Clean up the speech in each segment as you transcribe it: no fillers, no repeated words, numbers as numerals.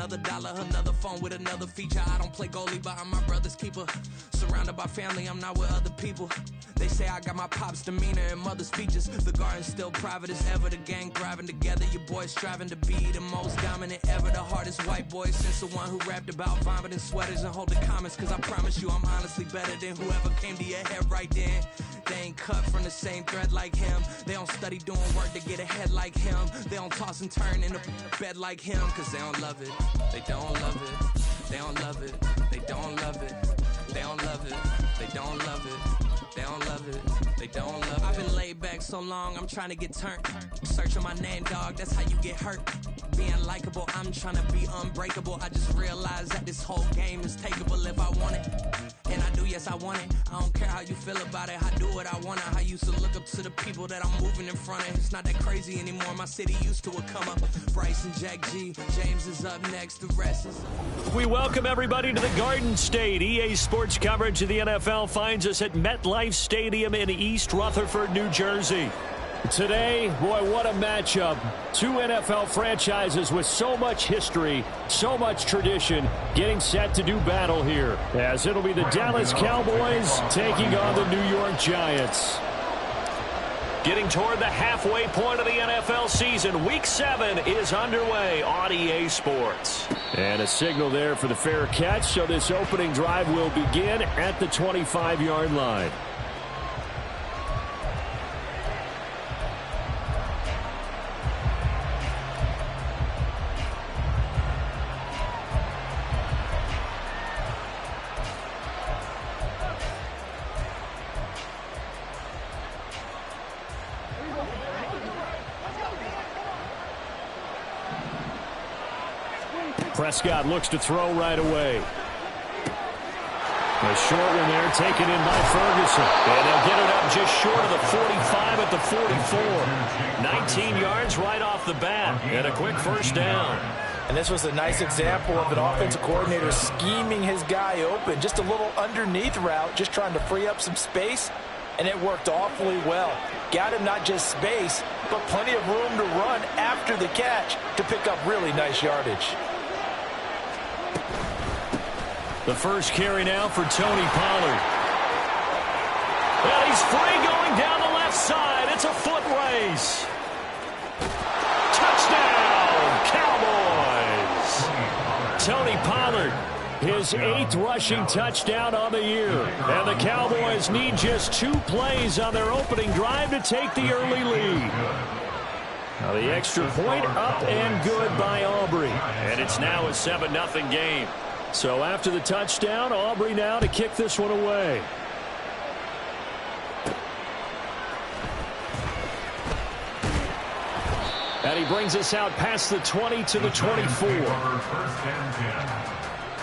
another dollar, another phone with another feature. I don't play goalie, but I'm my brother's keeper. Surrounded by family, I'm not with other people. They say I got my pop's demeanor and mother's features. The garden's still private as ever, the gang thriving together. Your boys striving to be the most dominant ever. The hardest white boy since the one who rapped about vomiting sweaters and holding comments. Cause I promise you I'm honestly better than whoever came to your head right then. They ain't cut from the same thread like him. They don't study doing work to get ahead like him. They don't toss and turn in the bed like him. Cause they don't love it, they don't love it. They don't love it, they don't love it. They don't love it, they don't love it. They don't love it, they don't love it. I've been laid back so long, I'm trying to get turned. Searching my name, dog, that's how you get hurt. Being likable, I'm trying to be unbreakable. I just realized that this whole game is takeable if I want it. And I do, yes, I want it. I don't care how you feel about it, I do what I want. I used to look up to the people that I'm moving in front of. It's not that crazy anymore, my city used to it come up. Bryce and Jack G, James is up next, the rest is... We welcome everybody to the Garden State. EA Sports coverage of the NFL finds us at MetLife Stadium in East Rutherford, New Jersey. Today, boy, what a matchup. Two NFL franchises with so much history, so much tradition, getting set to do battle here, as it'll be the Dallas Cowboys taking on the New York Giants. Getting toward the halfway point of the NFL season, Week 7 is underway on EA Sports. And a signal there for the fair catch, so this opening drive will begin at the 25-yard line. Prescott looks to throw right away. A short one there, taken in by Ferguson. And they'll get it up just short of the 45 at the 44. 19 yards right off the bat, and a quick first down. And this was a nice example of an offensive coordinator scheming his guy open. Just a little underneath route, just trying to free up some space, and it worked awfully well. Got him not just space, but plenty of room to run after the catch to pick up really nice yardage. The first carry now for Tony Pollard. Well, he's free going down the left side. It's a foot race. Touchdown, Cowboys. Tony Pollard, his 8th rushing touchdown on the year. And the Cowboys need just 2 plays on their opening drive to take the early lead. Now the extra point up and good by Aubrey. And it's now a 7-0 game. So after the touchdown, Aubrey now to kick this one away. And he brings us out past the 20 to the 24. First and 10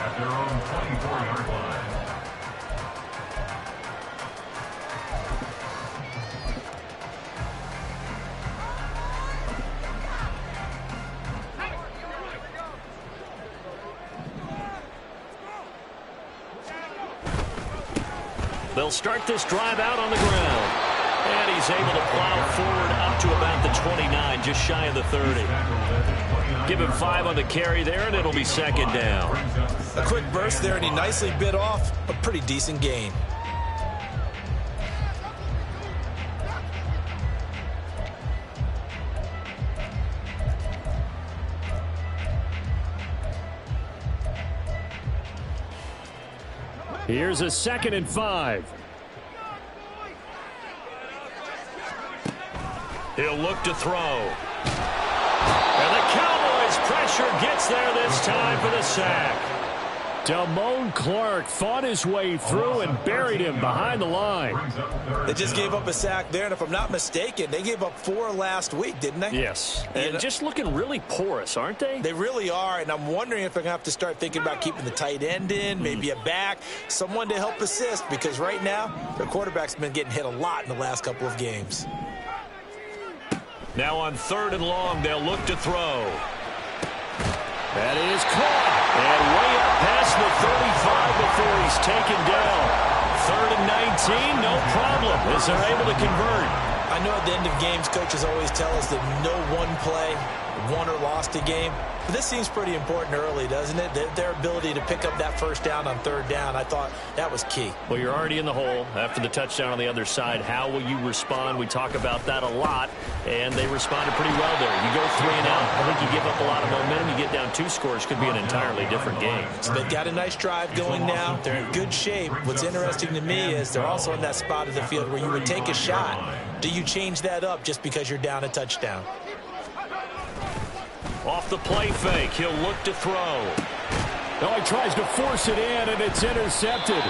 at their own 24-yard line. They'll start this drive out on the ground. And he's able to plow forward up to about the 29, just shy of the 30. Give him 5 on the carry there, and it'll be second down. A quick burst there, and he nicely bit off a pretty decent gain. Here's a 2nd and 5. He'll look to throw. And the Cowboys pressure gets there this time for the sack. Damone Clark fought his way through and buried him behind the line. They just gave up a sack there, and if I'm not mistaken, they gave up 4 last week, didn't they? Yes. And just looking really porous, aren't they? They really are, and I'm wondering if they're going to have to start thinking about keeping the tight end in, maybe a back, someone to help assist, because right now, their quarterback's been getting hit a lot in the last couple of games. Now on 3rd and long, they'll look to throw. That is caught. And way up past the 35 before he's taken down. 3rd and 19, no problem, as they're able to convert. I know at the end of games, coaches always tell us that no one play won or lost a game. But this seems pretty important early, doesn't it? Their ability to pick up that first down on third down, I thought that was key. Well, you're already in the hole after the touchdown on the other side. How will you respond? We talk about that a lot, and they responded pretty well there. You go 3 and out. I think you give up a lot of momentum. You get down 2 scores. Could be an entirely different game. So they've got a nice drive going now. They're in good shape. What's interesting to me is they're also in that spot of the field where you would take a shot. Do you change that up just because you're down a touchdown? Off the play fake, he'll look to throw. Oh, he tries to force it in, and it's intercepted.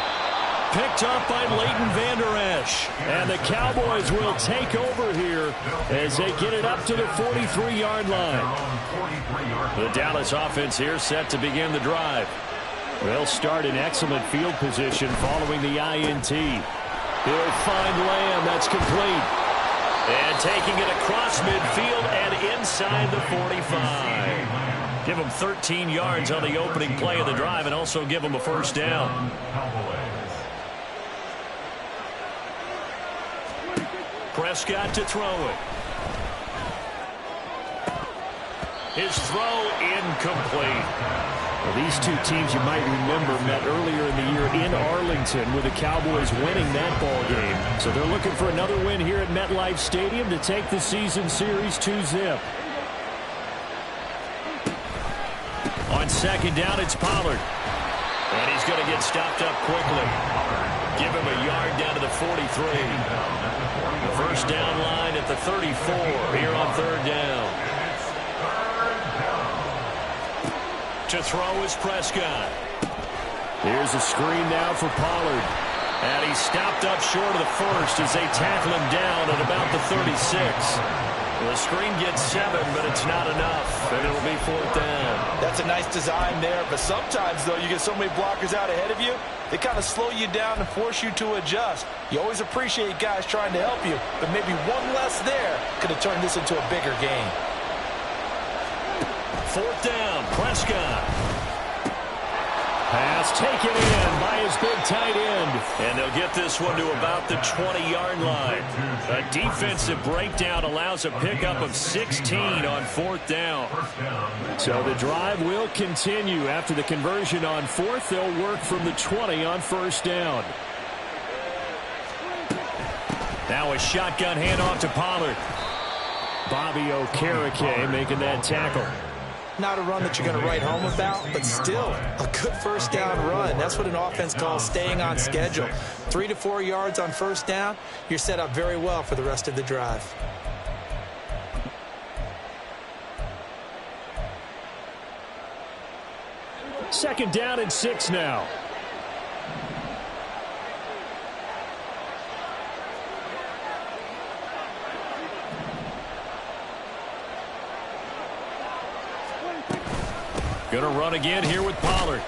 Picked up by Leighton Vander Esch. And the Cowboys will take over here as they get it up to the 43-yard line. The Dallas offense here set to begin the drive. They'll start in excellent field position following the INT. He'll find Lamb. That's complete. And taking it across midfield and inside the 45. Give him 13 yards on the opening play of the drive and also give him a first down. Prescott to throw it. His throw incomplete. Well, these two teams, you might remember, met earlier in the year in Arlington with the Cowboys winning that ball game. So they're looking for another win here at MetLife Stadium to take the season series 2-zip. On second down, it's Pollard. And he's going to get stopped up quickly. Give him a yard down to the 43. The first down line at the 34 here on third down. To throw is Prescott. Here's a screen now for Pollard. And he's stopped up short of the first as they tackle him down at about the 36. The screen gets 7, but it's not enough, and it'll be fourth down. That's a nice design there, but sometimes, though, you get so many blockers out ahead of you, they kind of slow you down and force you to adjust. You always appreciate guys trying to help you, but maybe one less there could have turned this into a bigger game. Fourth down, Prescott. Pass taken in by his big tight end. And they'll get this one to about the 20-yard line. A defensive breakdown allows a pickup of 16 on fourth down. So the drive will continue. After the conversion on fourth, they'll work from the 20 on first down. Now a shotgun handoff to Pollard. Bobby Okereke making that tackle. Not a run that you're going to write home about, but still a good first down run. That's what an offense calls staying on schedule. 3 to 4 yards on first down, you're set up very well for the rest of the drive. Second down and 6 now. Going to run again here with Pollard.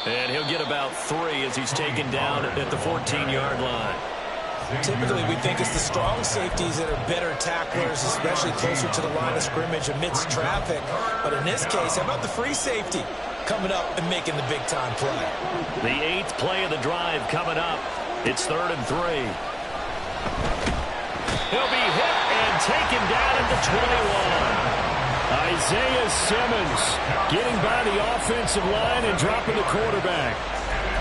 And he'll get about 3 as he's taken down at the 14-yard line. Typically, we think it's the strong safeties that are better tacklers, especially closer to the line of scrimmage amidst traffic. But in this case, how about the free safety coming up and making the big-time play? The 8th play of the drive coming up. It's 3rd and 3. He'll be hit and taken down at the 21. Isaiah Simmons getting by the offensive line and dropping the quarterback.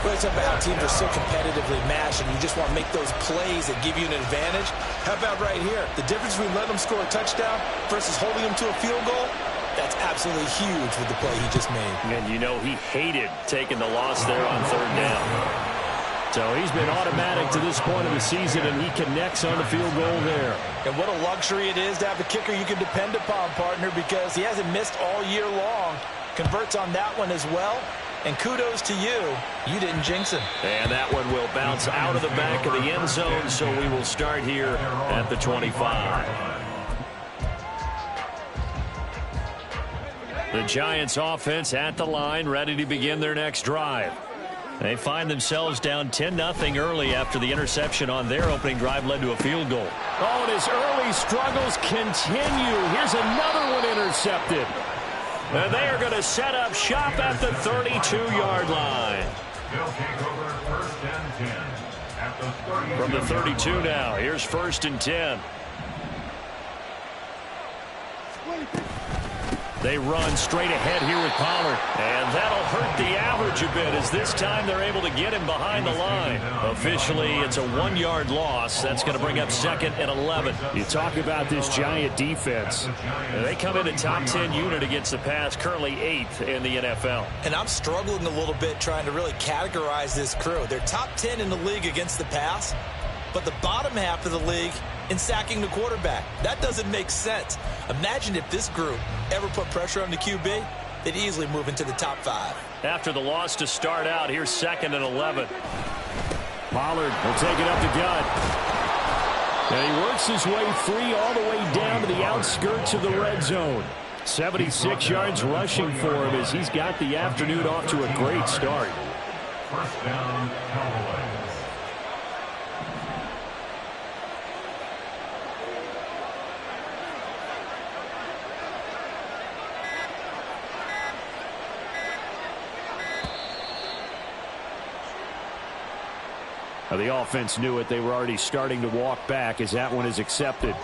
Well, it's about how teams are so competitively matched, and you just want to make those plays that give you an advantage. How about right here? The difference between letting them score a touchdown versus holding them to a field goal, that's absolutely huge with the play he just made. And you know he hated taking the loss there on third down. So he's been automatic to this point of the season, and he connects on the field goal there. And what a luxury it is to have a kicker you can depend upon, partner, because he hasn't missed all year long. Converts on that one as well. And kudos to you. You didn't jinx him. And that one will bounce out of the back of the end zone, so we will start here at the 25. The Giants offense at the line, ready to begin their next drive. They find themselves down 10-0 early after the interception on their opening drive led to a field goal. Oh, and his early struggles continue. Here's another one intercepted. And they are going to set up shop at the 32-yard line. From the 32 now, here's 1st and 10. They run straight ahead here with Pollard. And that'll hurt the average a bit as this time they're able to get him behind the line. Officially, it's a 1-yard loss. That's going to bring up 2nd and 11. You talk about this Giant defense. They come in a top 10 unit against the pass, currently 8th in the NFL. And I'm struggling a little bit trying to really categorize this crew. They're top 10 in the league against the pass, but the bottom half of the league in sacking the quarterback. That doesn't make sense. Imagine if this group ever put pressure on the QB, they'd easily move into the top 5. After the loss to start out, here's 2nd and 11. Pollard will take it up the gut. And he works his way free all the way down to the outskirts of the red zone. 76 yards rushing for him as he's got the afternoon off to a great start. First down, Cowboys. Now, the offense knew it. They were already starting to walk back as that one is accepted.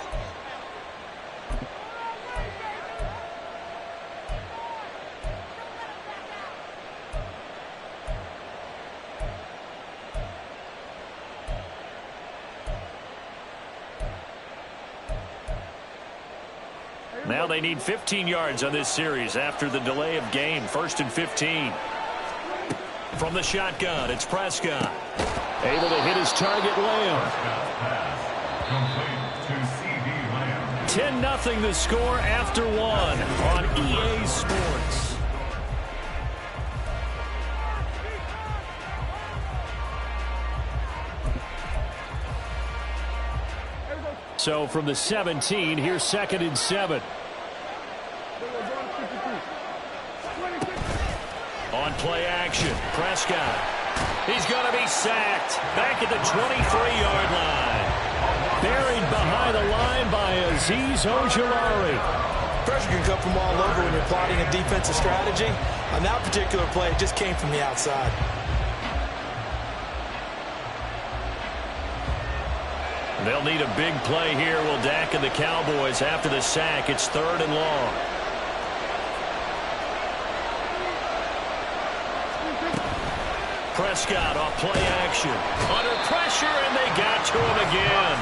Now they need 15 yards on this series after the delay of game. 1st and 15. From the shotgun, it's Prescott. Able to hit his target, Lamb. Complete to CD Lamb. 10-0 the score after 1 on EA Sports. So from the 17, here's 2nd and 7. On play action, Prescott. He's going to be sacked back at the 23-yard line. Buried behind the line by Azeez Ojulari. Pressure can come from all over when you're plotting a defensive strategy. On that particular play, it just came from the outside. They'll need a big play here, will Dak and the Cowboys. After the sack, it's 3rd and long. Prescott off play action. Under pressure, and they got to him again.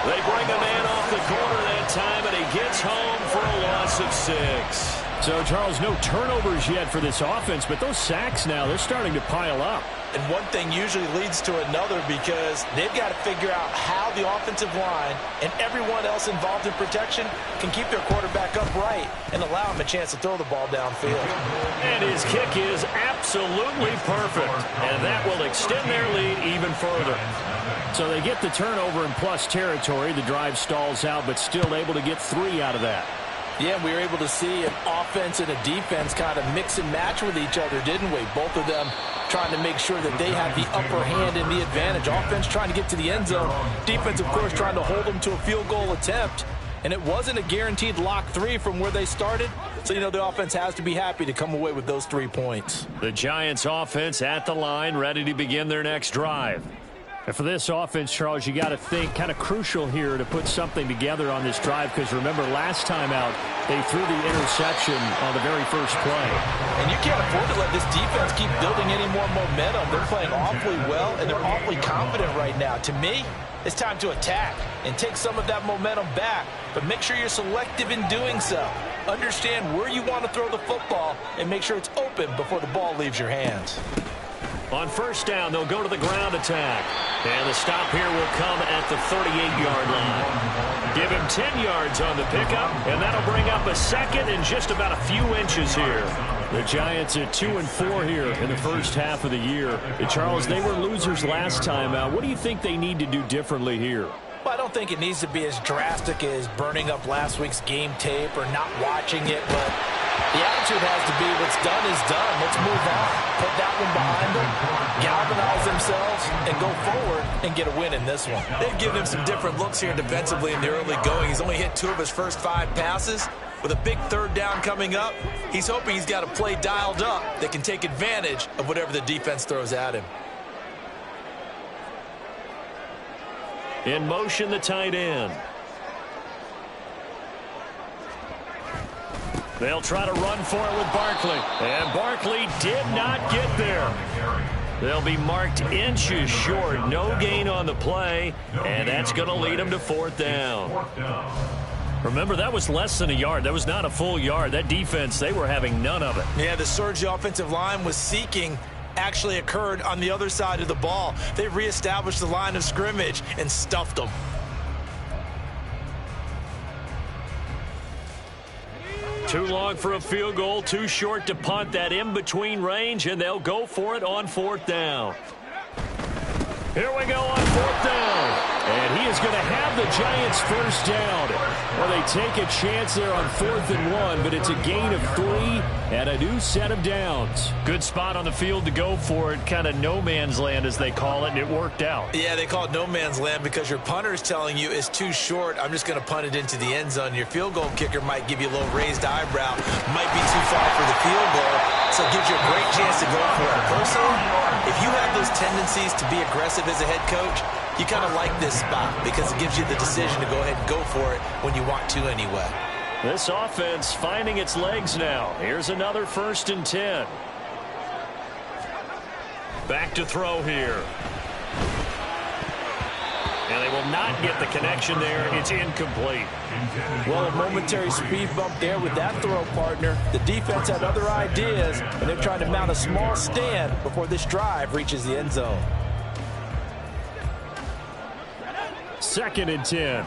They bring a man off the corner that time, and he gets home for a loss of 6. So, Charles, no turnovers yet for this offense, but those sacks now, they're starting to pile up. And one thing usually leads to another because they've got to figure out how the offensive line and everyone else involved in protection can keep their quarterback upright and allow him a chance to throw the ball downfield. And his kick is absolutely perfect, and that will extend their lead even further. So they get the turnover in plus territory. The drive stalls out, but still able to get 3 out of that. Yeah, we were able to see an offense and a defense kind of mix and match with each other, didn't we? Both of them trying to make sure that they have the upper hand and the advantage. Offense trying to get to the end zone. Defense, of course, trying to hold them to a field goal attempt. And it wasn't a guaranteed lock 3 from where they started. So, you know, the offense has to be happy to come away with those 3 points. The Giants offense at the line, ready to begin their next drive. And for this offense, Charles, you got to think kind of crucial here to put something together on this drive because remember last time out they threw the interception on the very first play. And you can't afford to let this defense keep building any more momentum. They're playing awfully well and they're awfully confident right now. To me, it's time to attack and take some of that momentum back, but make sure you're selective in doing so. Understand where you want to throw the football and make sure it's open before the ball leaves your hands. On first down, they'll go to the ground attack. And the stop here will come at the 38-yard line. Give him 10 yards on the pickup, and that'll bring up a 2nd and just about a few inches here. The Giants at 2-4 here in the first half of the year. Charles, they were losers last time out. What do you think they need to do differently here? Well, I don't think it needs to be as drastic as burning up last week's game tape or not watching it, but the attitude has to be what's done is done. Let's move on. Put that one behind them, galvanize themselves, and go forward and get a win in this one. They've given him some different looks here defensively in the early going. He's only hit 2 of his first 5 passes. With a big 3rd down coming up, he's hoping he's got a play dialed up that can take advantage of whatever the defense throws at him. In motion, the tight end. They'll try to run for it with Barkley. And Barkley did not get there. They'll be marked inches short. No gain on the play. And that's going to lead them to 4th down. Remember, that was less than a yard. That was not a full yard. That defense, they were having none of it. Yeah, the surge the offensive line was seeking actually occurred on the other side of the ball. They reestablished the line of scrimmage and stuffed them. Too long for a field goal, too short to punt. That in-between range, and they'll go for it on 4th down. Here we go on 4th down. And he is going to have the Giants' 1st down. Well, they take a chance there on 4th and 1, but it's a gain of 3 and a new set of downs. Good spot on the field to go for it. Kind of no man's land, as they call it, and it worked out. Yeah, they call it no man's land because your punter is telling you it's too short. I'm just going to punt it into the end zone. Your field goal kicker might give you a little raised eyebrow. Might be too far for the field goal, so it gives you a great chance to go for it. Personally, if you have those tendencies to be aggressive as a head coach, you kind of like this spot because it gives you the decision to go ahead and go for it when you want to anyway. This offense finding its legs now. Here's another 1st and 10. Back to throw here. And they will not get the connection there. It's incomplete. Well, a momentary speed bump there with that throw, partner. The defense had other ideas, and they're trying to mount a small stand before this drive reaches the end zone. 2nd and 10.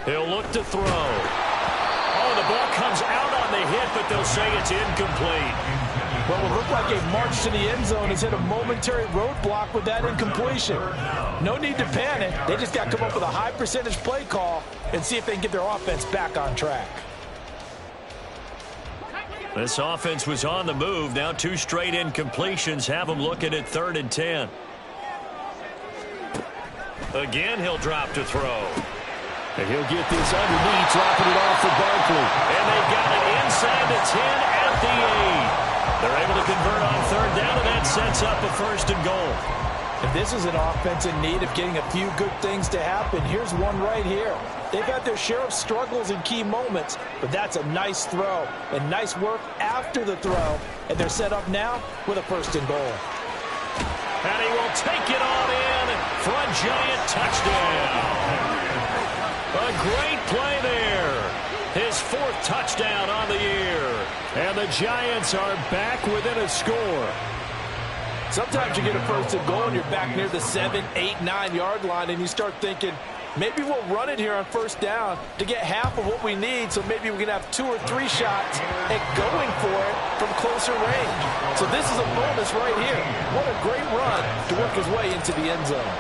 He'll look to throw. Oh, the ball comes out on the hit, but they'll say it's incomplete. Well, it looked like a march to the end zone has hit a momentary roadblock with that incompletion. No need to panic. They just got to come up with a high percentage play call and see if they can get their offense back on track. This offense was on the move. Now 2 straight incompletions have them looking at 3rd and 10. Again, he'll drop to throw. And he'll get this underneath, dropping it off for Barkley. And they've got it inside the 10 at the 8. They're able to convert on 3rd down, and that sets up a 1st and goal. And this is an offense in need of getting a few good things to happen. Here's one right here. They've had their share of struggles in key moments, but that's a nice throw and nice work after the throw. And they're set up now with a 1st and goal. And he will take it on in for a Giant touchdown. A great play there. His 4th touchdown on the year. And the Giants are back within a score. Sometimes you get a 1st and goal and you're back near the 7, 8, 9 yard line and you start thinking, maybe we'll run it here on 1st down to get half of what we need, so maybe we can have 2 or 3 shots at going for it from closer range. So this is a bonus right here. What a great run to work his way into the end zone.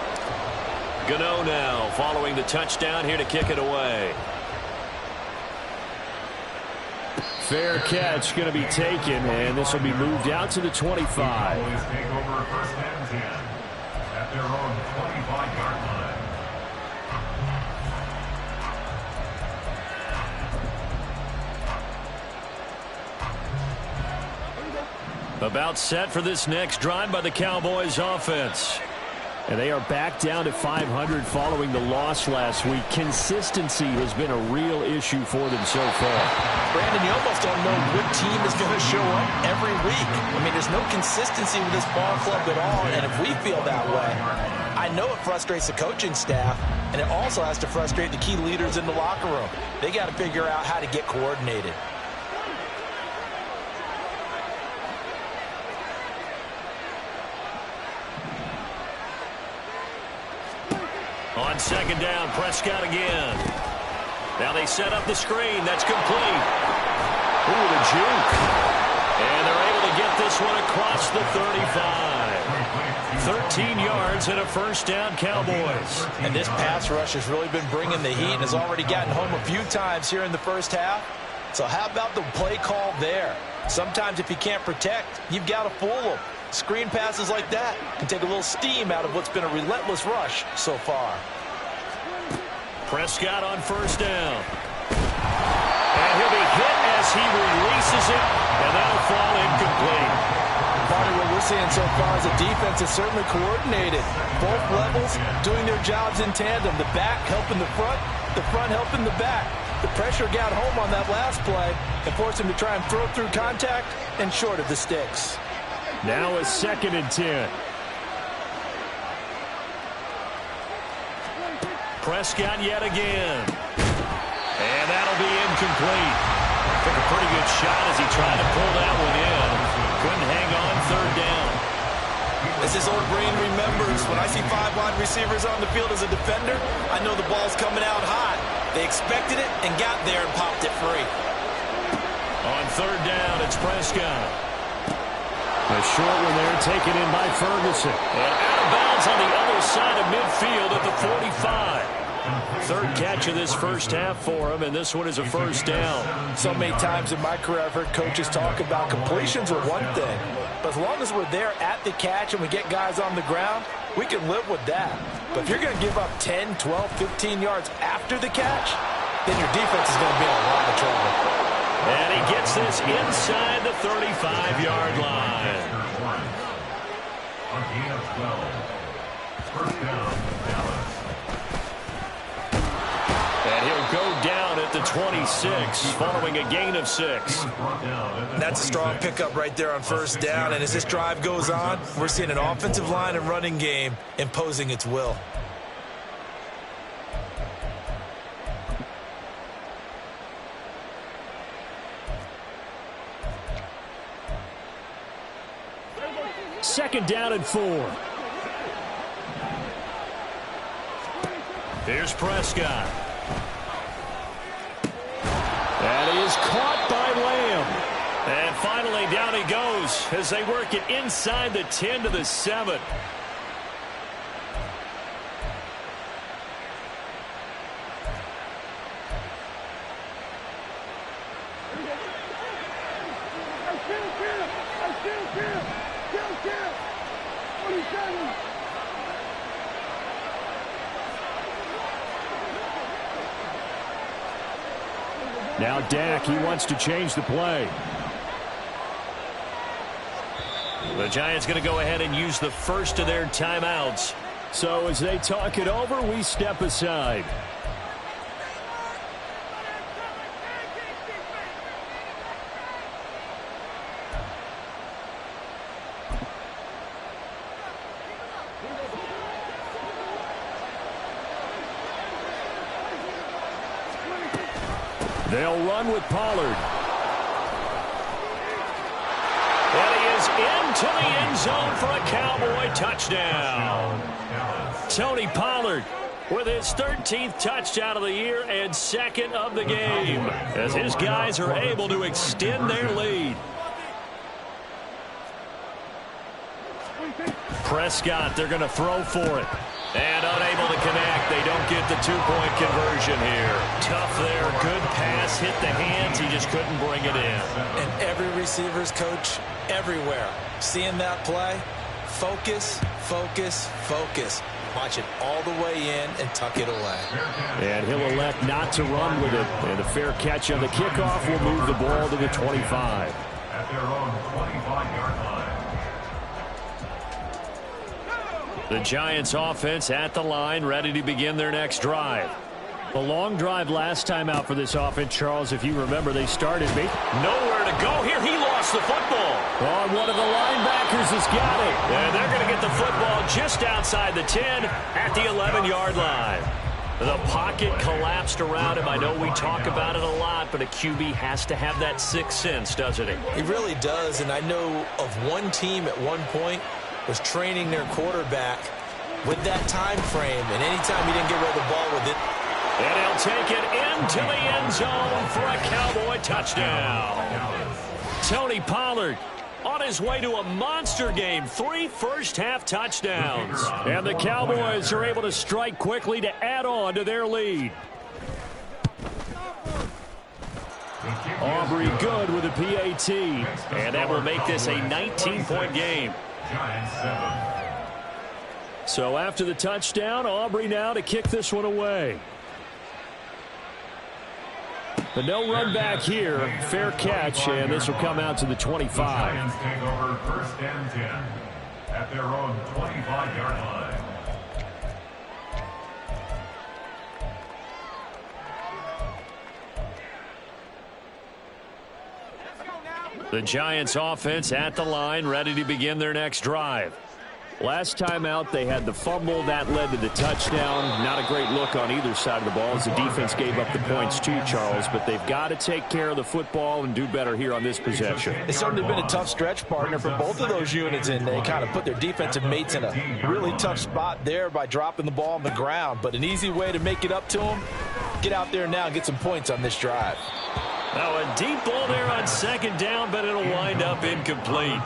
Gano now following the touchdown here to kick it away. Fair catch going to be taken, and this will be moved out to the 25. Cowboys take over 1st and 10 at their own 25-yard line. About set for this next drive by the Cowboys offense. And they are back down to 500 following the loss last week. Consistency has been a real issue for them so far. Brandon, you almost don't know what team is going to show up every week. I mean, there's no consistency with this ball club at all, and if we feel that way, I know it frustrates the coaching staff, and it also has to frustrate the key leaders in the locker room. They got to figure out how to get coordinated. On 2nd down, Prescott again. Now they set up the screen. That's complete. Ooh, the juke. And they're able to get this one across the 35. 13 yards and a 1st down, Cowboys. And this pass rush has really been bringing the heat and has already gotten home a few times here in the 1st half. So how about the play call there? Sometimes if you can't protect, you've got to fool them. Screen passes like that can take a little steam out of what's been a relentless rush so far. Prescott on 1st down. And he'll be hit as he releases it, and that'll fall incomplete. Partner, what we're seeing so far is the defense is certainly coordinated. Both levels doing their jobs in tandem. The back helping the front helping the back. The pressure got home on that last play and forced him to try and throw through contact and short of the sticks. Now a 2nd and 10. Prescott yet again. And that'll be incomplete. Took a pretty good shot as he tried to pull that one in. Couldn't hang on 3rd down. As his old brain remembers, when I see 5 wide receivers on the field as a defender, I know the ball's coming out hot. They expected it and got there and popped it free. On 3rd down, it's Prescott. A short one there taken in by Ferguson. And out of bounds on the other side of midfield at the 45. 3rd catch of this first half for him, and this one is a 1st down. So many times in my career I've heard coaches talk about completions are one thing, but as long as we're there at the catch and we get guys on the ground, we can live with that. But if you're going to give up 10, 12, 15 yards after the catch, then your defense is going to be in a lot of trouble. And he gets this inside the 35-yard line. On gain of 12. 1st down, Dallas. And he'll go down at the 26 following a gain of 6. That's a strong pickup right there on 1st down. And as this drive goes on, we're seeing an offensive line and running game imposing its will. Second down and 4. Here's Prescott. That is caught by Lamb. And finally down he goes as they work it inside the 10 to the 7. Now Dak, he wants to change the play. The Giants going to go ahead and use the first of their timeouts. So as they talk it over, we step aside. They'll run with Pollard. And he is into the end zone for a Cowboy touchdown. Tony Pollard with his 13th touchdown of the year and 2nd of the game as his guys are able to extend their lead. Prescott, they're going to throw for it. And unable to connect. They don't get the 2-point conversion here. Tough there. Good pass. Hit the hands. He just couldn't bring it in. And every receiver's coach everywhere seeing that play. Focus, focus, focus. Watch it all the way in and tuck it away. And he'll elect not to run with it. And a fair catch on the kickoff will move the ball to the 25. At their own 25-yard line. The Giants offense at the line, ready to begin their next drive. The long drive last time out for this offense, Charles, if you remember, they started nowhere to go here. He lost the football. Oh, one of the linebackers has got it. And they're going to get the football just outside the 10 at the 11-yard line. The pocket collapsed around him. I know we talk about it a lot, but a QB has to have that sixth sense, doesn't he? He really does, and I know of one team at one point was training their quarterback with that time frame, and anytime he didn't get rid of the ball with it. And he'll take it into the end zone for a Cowboy touchdown. Tony Pollard on his way to a monster game. 3 first-half touchdowns. And the Cowboys are able to strike quickly to add on to their lead. Aubrey good with a PAT. And that will make this a 19-point game. So after the touchdown, Aubrey now to kick this one away. But no run back here. Fair catch, and this will come out to the 25. The Giants take over 1st and 10 at their own 25-yard line. The Giants offense at the line, ready to begin their next drive. Last time out, they had the fumble. That led to the touchdown. Not a great look on either side of the ball as the defense gave up the points too, Charles. But they've got to take care of the football and do better here on this possession. It's certainly been a tough stretch, partner, for both of those units, and they kind of put their defensive mates in a really tough spot there by dropping the ball on the ground. But an easy way to make it up to them, get out there now and get some points on this drive. Now a deep ball there on 2nd down, but it'll wind up incomplete.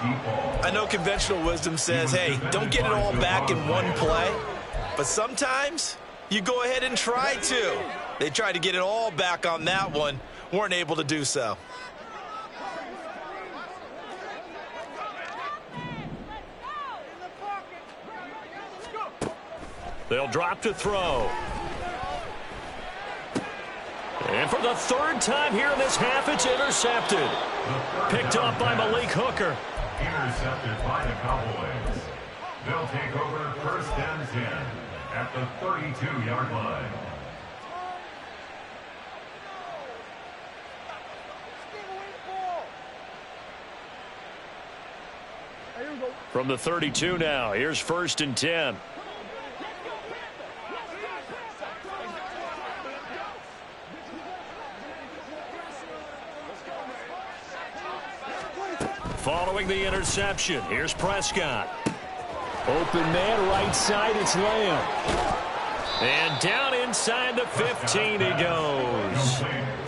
I know conventional wisdom says, hey, don't get it all back in one play. But sometimes you go ahead and try to. They tried to get it all back on that one. Weren't able to do so. They'll drop to throw. And for the 3rd time here in this half, it's intercepted. Picked off by Malik Hooker. Intercepted by the Cowboys. They'll take over 1st and 10 at the 32-yard line. From the 32 now, here's 1st and 10. Following the interception, here's Prescott. Open man, right side, it's Lamb. And down inside the 15 he goes.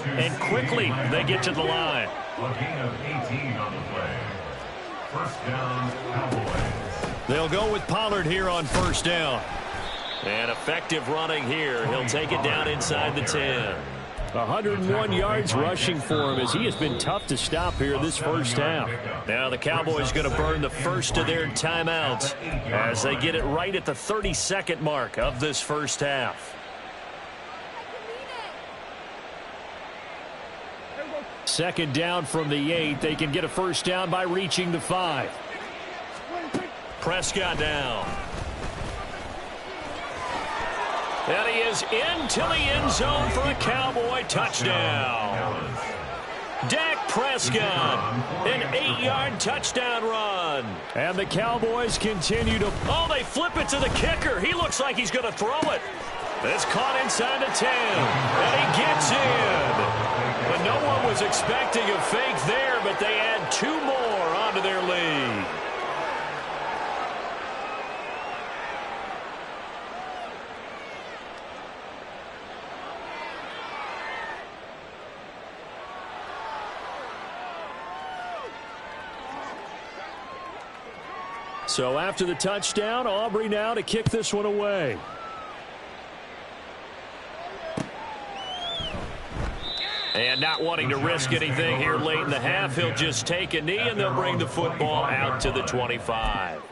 And quickly they get to the line. A gain of 18 on the play. 1st down, Cowboys. They'll go with Pollard here on 1st down. And effective running here. He'll take it down inside the 10. 101 yards rushing for him as he has been tough to stop here this 1st half. Now the Cowboys going to burn the first of their timeouts as they get it right at the 32nd mark of this 1st half. Second down from the 8. They can get a 1st down by reaching the 5. Prescott down. And he is into the end zone for a Cowboy touchdown. Dak Prescott, an 8-yard touchdown run. And the Cowboys continue to... Oh, they flip it to the kicker. He looks like he's going to throw it. It's caught inside the 10. And he gets in. But no one was expecting a fake there, but they add 2 more onto their lead. So after the touchdown, Aubrey now to kick this one away. And not wanting to risk anything here late in the half, he'll just take a knee and they'll bring the football out to the 25.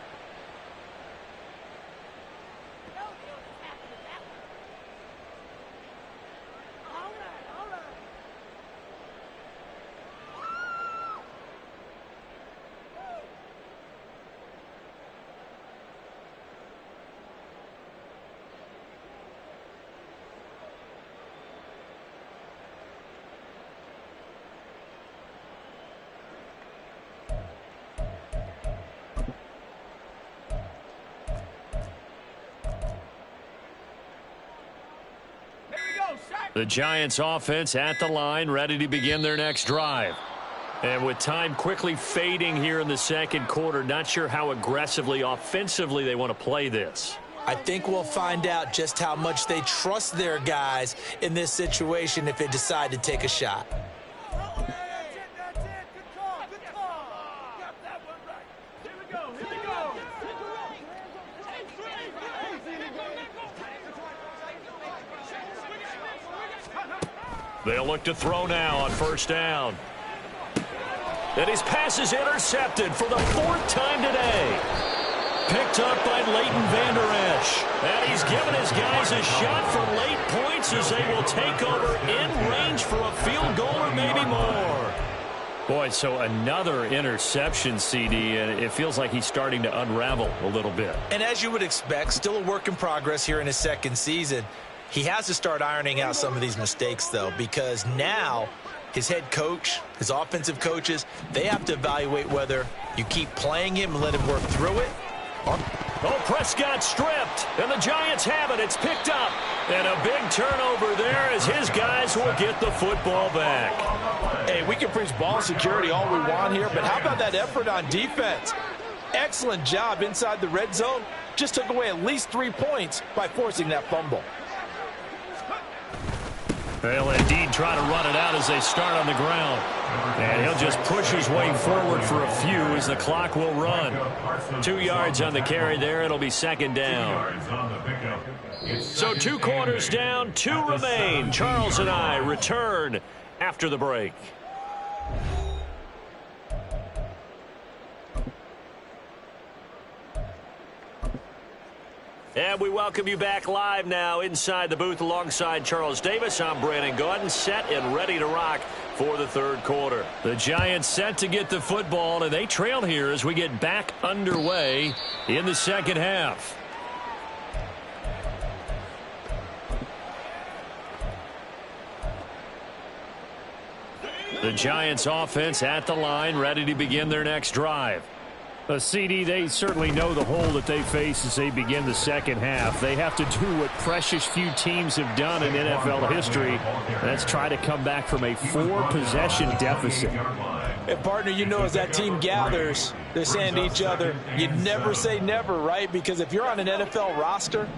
The Giants offense at the line, ready to begin their next drive. And with time quickly fading here in the 2nd quarter, not sure how aggressively, offensively they want to play this. I think we'll find out just how much they trust their guys in this situation if they decide to take a shot. They'll look to throw now on 1st down. And his pass is intercepted for the 4th time today. picked up by Leighton Vander Esch. And he's given his guys a shot for late points as they will take over in range for a field goal or maybe more. Boy, so another interception, CD, and it feels like he's starting to unravel a little bit. And as you would expect, still a work in progress here in his second season. He has to start ironing out some of these mistakes, though, because now his head coach, his offensive coaches, they have to evaluate whether you keep playing him and let him work through it. Oh, Prescott stripped, and the Giants have it. It's picked up, and a big turnover there as his guys will get the football back. Hey, we can preach ball security all we want here, but how about that effort on defense? Excellent job inside the red zone. Just took away at least 3 points by forcing that fumble. They'll indeed try to run it out as they start on the ground. And he'll just push his way forward for a few as the clock will run. 2 yards on the carry there. It'll be second down. So 2 quarters down, 2 remain. Charles and I return after the break. And we welcome you back live now inside the booth alongside Charles Davis. I'm Brandon Gaudin, set and ready to rock for the third quarter. The Giants set to get the football, and they trail here as we get back underway in the second half. The Giants offense at the line, ready to begin their next drive. CD, they certainly know the hole that they face as they begin the second half. They have to do what precious few teams have done in NFL history. That's try to come back from a 4-possession deficit. And, partner, you know as that team gathers, they're saying to each other, you never say never, right? Because if you're on an NFL roster,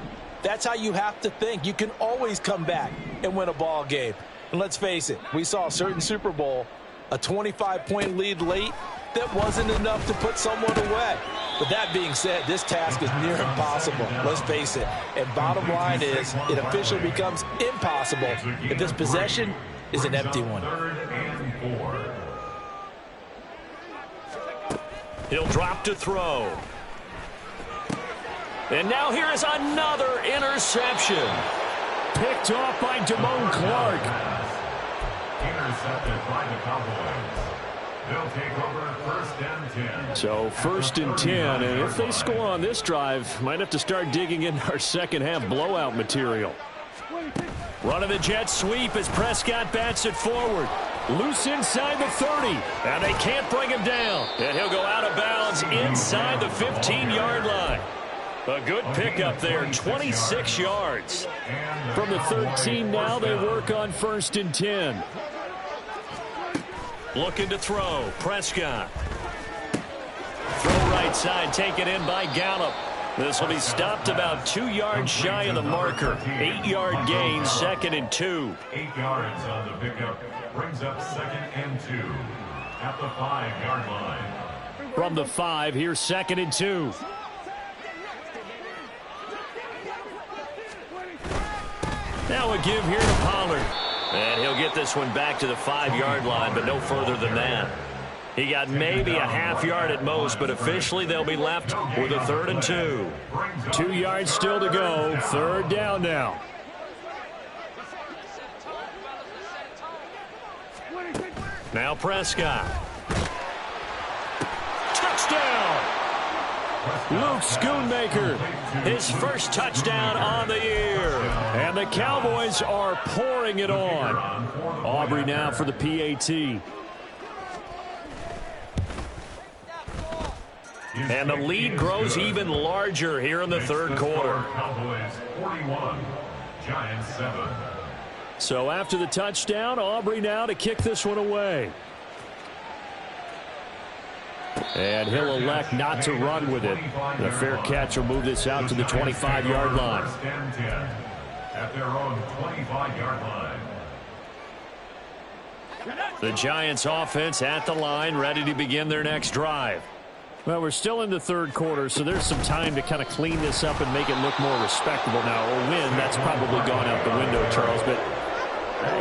that's how you have to think. You can always come back and win a ball game. And let's face it, we saw a certain Super Bowl, a 25-point lead late, that wasn't enough to put someone away. But that being said, this task is near impossible. Let's face it. And bottom line is, it officially becomes impossible if this possession is an empty one. He'll drop to throw. And now here is another interception. Picked off by Damone Clark. Intercepted by the Cowboys. They'll take over first and 10. So first and 10, and if they score on this drive, might have to start digging in our second half blowout material. Running the jet sweep as Prescott bats it forward. Loose inside the 30, and they can't bring him down. And he'll go out of bounds inside the 15-yard line. A good pickup there, 26 yards. From the 13 now, they work on first and 10. Looking to throw, Prescott. Throw right side, taken in by Gallup. This will be stopped about 2 yards shy of the marker. 8-yard gain, second and 2. 8 yards on the pickup brings up second and 2 at the 5-yard line. From the 5, here's second and 2. Now a give here to Pollard. And he'll get this one back to the 5-yard line, but no further than that. He got maybe a half yard at most, but officially they'll be left with a 3rd and 2. 2 yards still to go. Third down now. Now Prescott. Touchdown! Luke Schoonmaker, his first touchdown on the year. And the Cowboys are pouring it on. Aubrey now for the PAT. And the lead grows even larger here in the third quarter. Cowboys 41, Giants 7. So after the touchdown, Aubrey now to kick this one away. And he'll elect not to run with it. The fair catch will move this out to the 25-yard line. First and 10 at their own 25-yard line. The Giants offense at the line, ready to begin their next drive. Well, we're still in the third quarter, so there's some time to kind of clean this up and make it look more respectable now. A win, that's probably gone out the window, Charles, but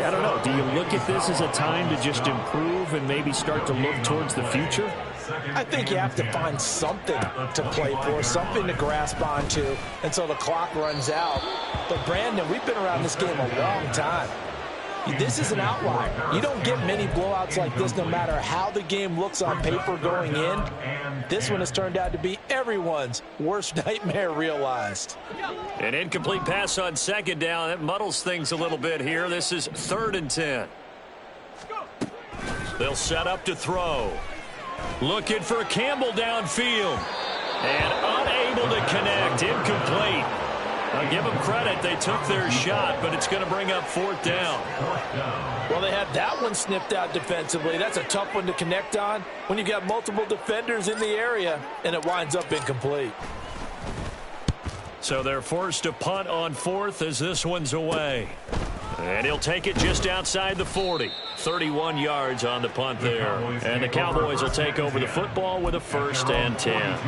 I don't know. Do you look at this as a time to just improve and maybe start to look towards the future? I think you have to find something to play for, something to grasp onto until the clock runs out. But, Brandon, we've been around this game a long time. This is an outlier. You don't get many blowouts like this no matter how the game looks on paper going in. This one has turned out to be everyone's worst nightmare realized. An incomplete pass on second down. That muddles things a little bit here. This is 3rd and 10. They'll set up to throw. Looking for Campbell downfield. And unable to connect. Incomplete. I'll give them credit. They took their shot, but it's going to bring up 4th down. Well, they had that one snipped out defensively. That's a tough one to connect on when you've got multiple defenders in the area, and it winds up incomplete. So they're forced to punt on 4th as this one's away. And he'll take it just outside the 40. 31 yards on the punt there. And the Cowboys will take over the football with a 1st and 10.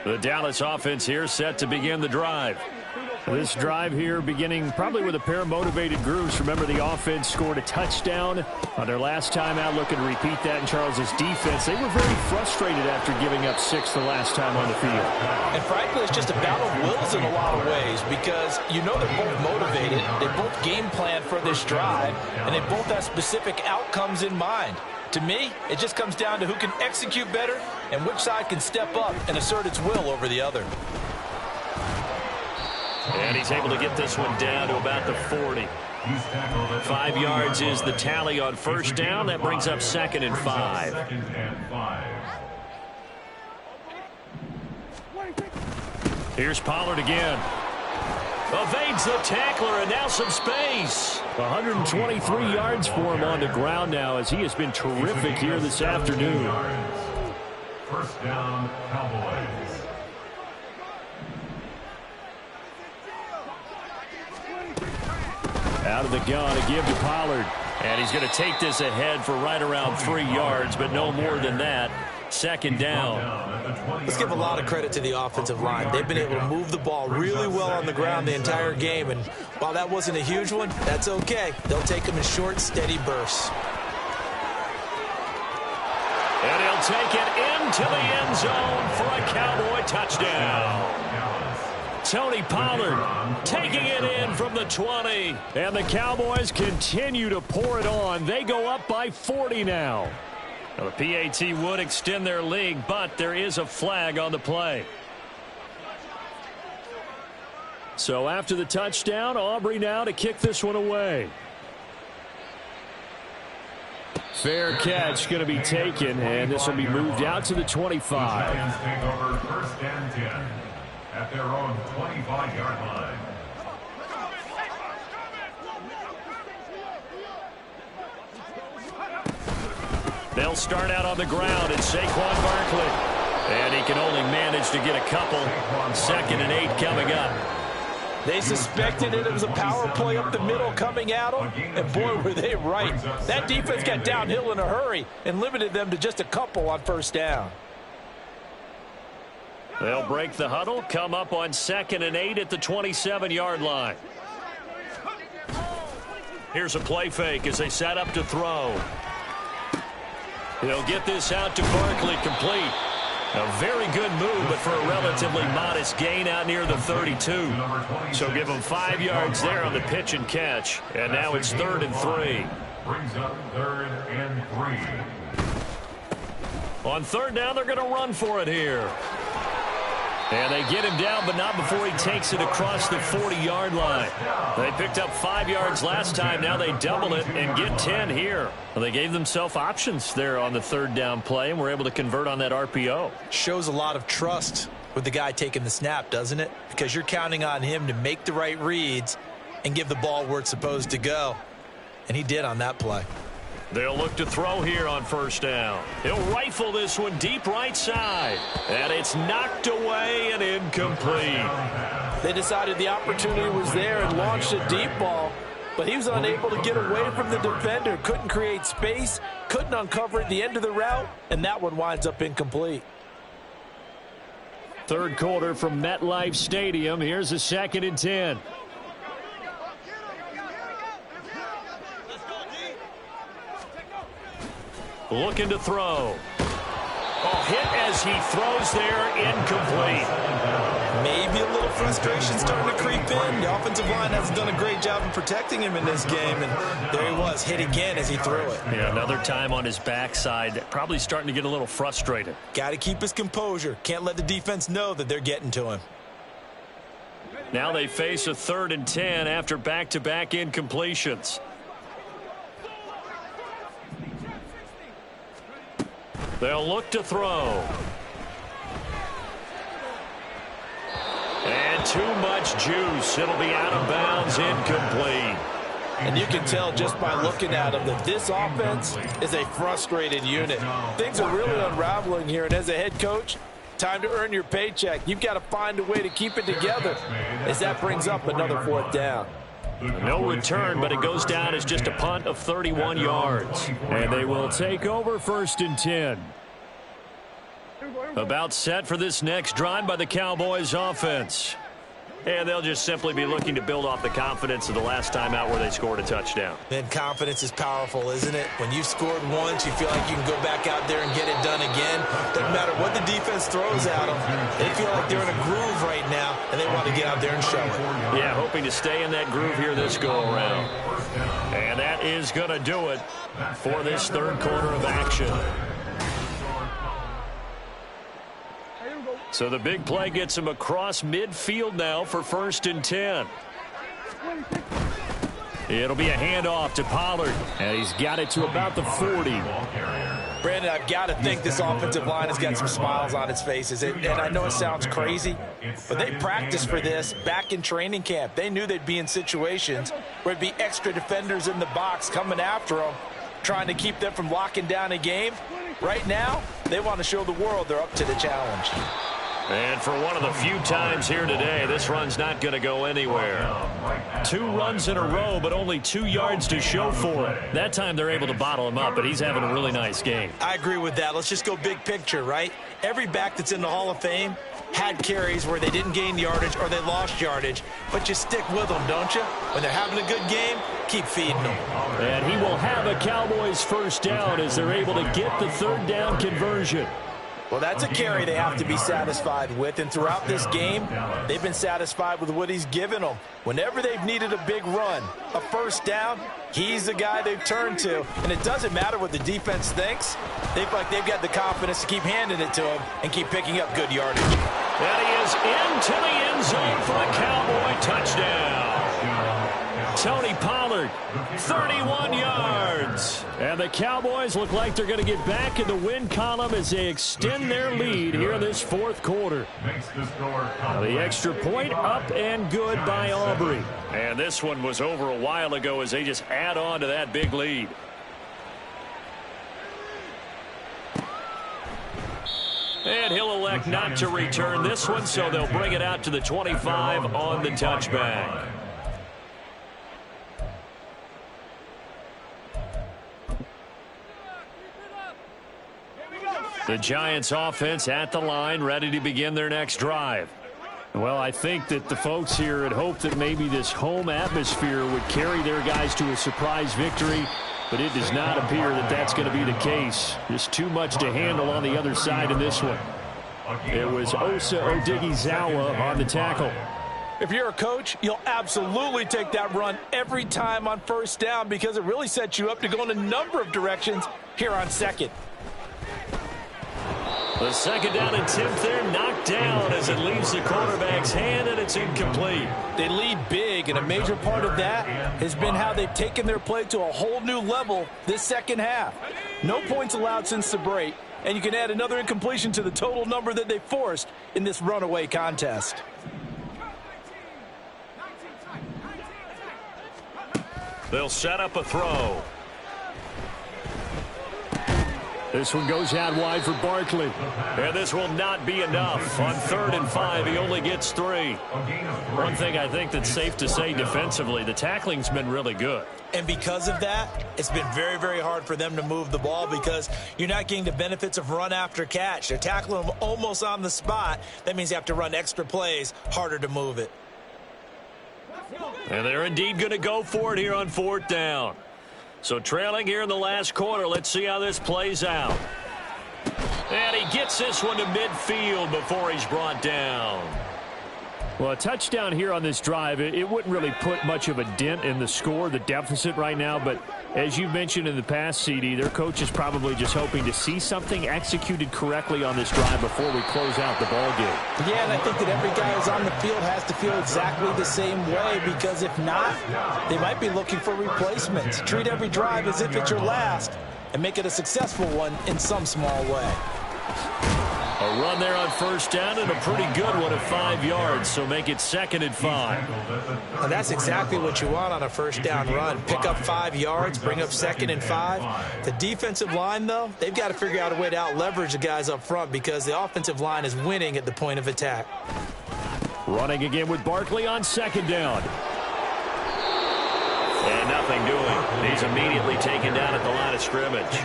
The Dallas offense here set to begin the drive. This drive here beginning probably with a pair of motivated groups. Remember, the offense scored a touchdown on their last time out, looking to repeat that in Charles's defense. They were very frustrated after giving up 6 the last time on the field. And frankly, it's just a battle of wills in a lot of ways because you know they're both motivated. They both game plan for this drive, and they both have specific outcomes in mind. To me, it just comes down to who can execute better and which side can step up and assert its will over the other. And he's able to get this one down to about the 40. 5 yards is the tally on 1st down. That brings up 2nd and 5. Here's Pollard again. Evades the tackler, and now some space. 123 yards for him on the ground now as he has been terrific here this afternoon. 1st down, Cowboys. Out of the gun, a give to Pollard. And he's going to take this ahead for right around 3 yards, but no more than that. 2nd down. Let's give a lot of credit to the offensive line. They've been able to move the ball really well on the ground the entire game, and while that wasn't a huge one, that's okay. They'll take them in short, steady bursts. And he'll take it into the end zone for a Cowboy touchdown. Tony Pollard taking it in from the 20. And the Cowboys continue to pour it on. They go up by 40 now. Now, the PAT would extend their lead, but there is a flag on the play. So after the touchdown, Aubrey now to kick this one away. Fair catch going to be taken, and this will be moved out to the 25. Take over 1st and 10 at their own 25-yard line. They'll start out on the ground. It's Saquon Barkley. And he can only manage to get a couple. 2nd and 8 coming up. They suspected it was a power play up the middle coming at them, and boy, were they right. That defense got downhill in a hurry and limited them to just a couple on 1st down. They'll break the huddle, come up on 2nd and 8 at the 27-yard line. Here's a play fake as they set up to throw. They'll get this out to Barkley, complete. A very good move, but for a relatively modest gain out near the 32. So give them 5 yards there on the pitch and catch. And now it's 3rd and 3. Brings up 3rd and 3. On 3rd down, they're going to run for it here. And they get him down, but not before he takes it across the 40-yard line. They picked up 5 yards last time. Now they double it and get 10 here. Well, they gave themselves options there on the 3rd down play and were able to convert on that RPO. Shows a lot of trust with the guy taking the snap, doesn't it? Because you're counting on him to make the right reads and give the ball where it's supposed to go. And he did on that play. They'll look to throw here on 1st down. He'll rifle this one deep right side. And it's knocked away and incomplete. They decided the opportunity was there and launched a deep ball, but he was unable to get away from the defender. Couldn't create space, couldn't uncover at the end of the route, and that one winds up incomplete. 3rd quarter from MetLife Stadium. Here's a 2nd and 10. looking to throw. Oh, hit as he throws there, incomplete. Maybe a little frustration starting to creep in. The offensive line hasn't done a great job of protecting him in this game, and there he was, hit again as he threw it. Yeah, another time on his backside, probably starting to get a little frustrated. Got to keep his composure. Can't let the defense know that they're getting to him. Now they face a 3rd and 10 after back-to-back incompletions. They'll look to throw. And too much juice. It'll be out of bounds, incomplete. And you can tell just by looking at him that this offense is a frustrated unit. Things are really unraveling here, and as a head coach, time to earn your paycheck. You've got to find a way to keep it together as that brings up another 4th down. No return, but it goes down as just a punt of 31 yards. And they will take over 1st and 10. About set for this next drive by the Cowboys offense. And they'll just simply be looking to build off the confidence of the last time out where they scored a touchdown. Man, confidence is powerful, isn't it? When you've scored once, you feel like you can go back out there and get it done again. Doesn't matter what the defense throws at them. They feel like they're in a groove right now, and they want to get out there and show it. Yeah, hoping to stay in that groove here this go-around. And that is going to do it for this 3rd quarter of action. So the big play gets him across midfield now for 1st and 10. It'll be a handoff to Pollard. And he's got it to about the 40. Brandon, I've got to think this offensive line has got some smiles on its faces. And I know it sounds crazy, but they practiced for this back in training camp. They knew they'd be in situations where there'd be extra defenders in the box coming after them, trying to keep them from locking down a game. Right now, they want to show the world they're up to the challenge. And for one of the few times here today, this run's not going to go anywhere. 2 runs in a row, but only 2 yards to show for it. That time they're able to bottle him up, but he's having a really nice game. I agree with that. Let's just go big picture, right? Every back that's in the Hall of Fame had carries where they didn't gain yardage or they lost yardage, but you stick with them, don't you? When they're having a good game, keep feeding them. And he will have a Cowboys 1st down as they're able to get the 3rd down conversion. Well, that's a carry they have to be satisfied with, and throughout this game, they've been satisfied with what he's given them. Whenever they've needed a big run, a 1st down, he's the guy they've turned to, and it doesn't matter what the defense thinks. They feel like they've got the confidence to keep handing it to him and keep picking up good yardage. And he is into the end zone for a Cowboy touchdown. Tony Pollard, 31 yards. And the Cowboys look like they're going to get back in the win column as they extend their lead here in this 4th quarter. Now the extra point up and good by Aubrey. And this one was over a while ago as they just add on to that big lead. And he'll elect not to return this one, so they'll bring it out to the 25 on the touchback. The Giants offense at the line, ready to begin their next drive. Well, I think that the folks here had hoped that maybe this home atmosphere would carry their guys to a surprise victory, but it does not appear that that's going to be the case. Just too much to handle on the other side in this one. It was Osa Odighizuwa on the tackle. If you're a coach, you'll absolutely take that run every time on 1st down because it really sets you up to go in a number of directions here on 2nd. The 2nd down attempt there knocked down as it leaves the quarterback's hand, and it's incomplete. They lead big, and a major part of that has been how they've taken their play to a whole new level this 2nd half. No points allowed since the break, and you can add another incompletion to the total number that they forced in this runaway contest. They'll set up a throw. This one goes out wide for Barkley. And this will not be enough. On 3rd and 5, he only gets 3. One thing I think that's safe to say defensively, the tackling's been really good. And because of that, it's been very, very hard for them to move the ball because you're not getting the benefits of run after catch. They're tackling them almost on the spot. That means you have to run extra plays, harder to move it. And they're indeed going to go for it here on 4th down. So trailing here in the last quarter. Let's see how this plays out. And he gets this one to midfield before he's brought down. Well, a touchdown here on this drive, it wouldn't really put much of a dent in the score, the deficit right now. But as you mentioned in the past, CD, their coach is probably just hoping to see something executed correctly on this drive before we close out the ball game. Yeah, and I think that every guy who's on the field has to feel exactly the same way, because if not, they might be looking for replacements. Treat every drive as if it's your last and make it a successful one in some small way. A run there on first down, and a pretty good one at 5 yards, so make it 2nd and 5. And that's exactly what you want on a first down run. Pick up 5 yards, bring up 2nd and 5. The defensive line, though, they've got to figure out a way to out-leverage the guys up front, because the offensive line is winning at the point of attack. Running again with Barkley on 2nd down. And nothing doing. He's immediately taken down at the line of scrimmage.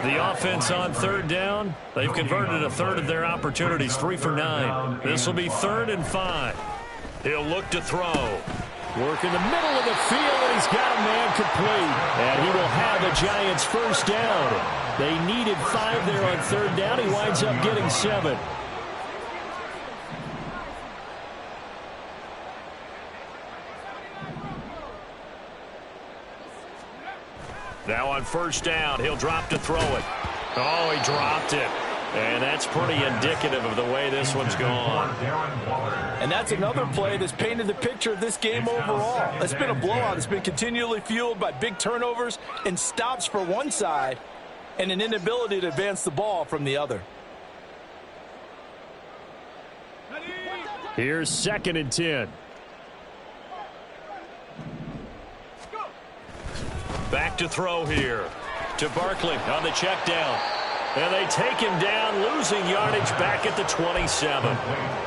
The offense on 3rd down. They've converted a third of their opportunities, 3 for 9. This will be 3rd and 5. He'll look to throw. Work in the middle of the field, and he's got a man complete. And he will have the Giants first down. They needed 5 there on 3rd down. He winds up getting 7. Now on first down, he'll drop to throw it. Oh, he dropped it. And that's pretty indicative of the way this one's gone. And that's another play that's painted the picture of this game overall. It's been a blowout. It's been continually fueled by big turnovers and stops for one side and an inability to advance the ball from the other. Here's 2nd and 10. Back to throw here to Barkley on the check down. And they take him down, losing yardage back at the 27.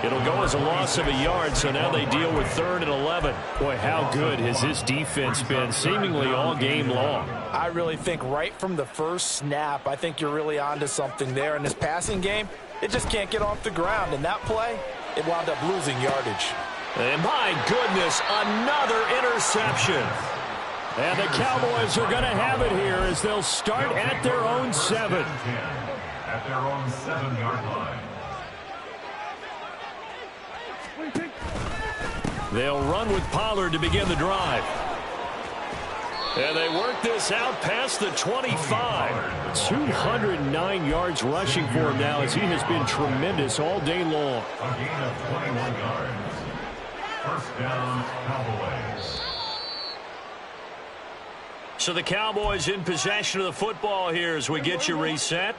It'll go as a loss of a yard, so now they deal with 3rd and 11. Boy, how good has this defense been seemingly all game long? I really think right from the first snap, I think you're really onto something there. In this passing game, it just can't get off the ground. And that play, it wound up losing yardage. And my goodness, another interception. And the Cowboys are going to have it here as they'll start at their own 7. At their own 7-yard line. They'll run with Pollard to begin the drive. And they work this out past the 25. 209 yards rushing for him now, as he has been tremendous all day long. A gain of 21 yards. First down, Cowboys. So the Cowboys in possession of the football here as we get you reset.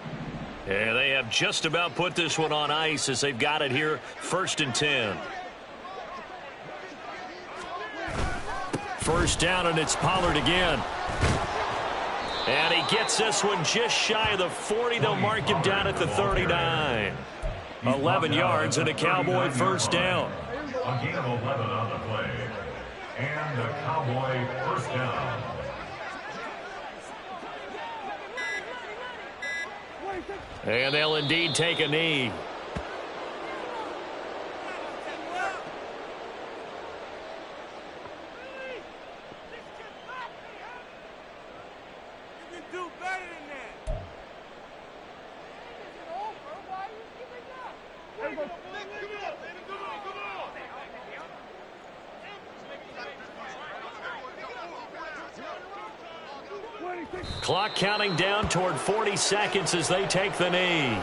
And they have just about put this one on ice as they've got it here, 1st and 10. First down, and it's Pollard again. And he gets this one just shy of the 40. They'll mark him down at the 39. 11 yards and a Cowboy first down. A gain of 11 on the play. And a Cowboy first down. And they'll indeed take a knee. Clock counting down toward 40 seconds as they take the knee.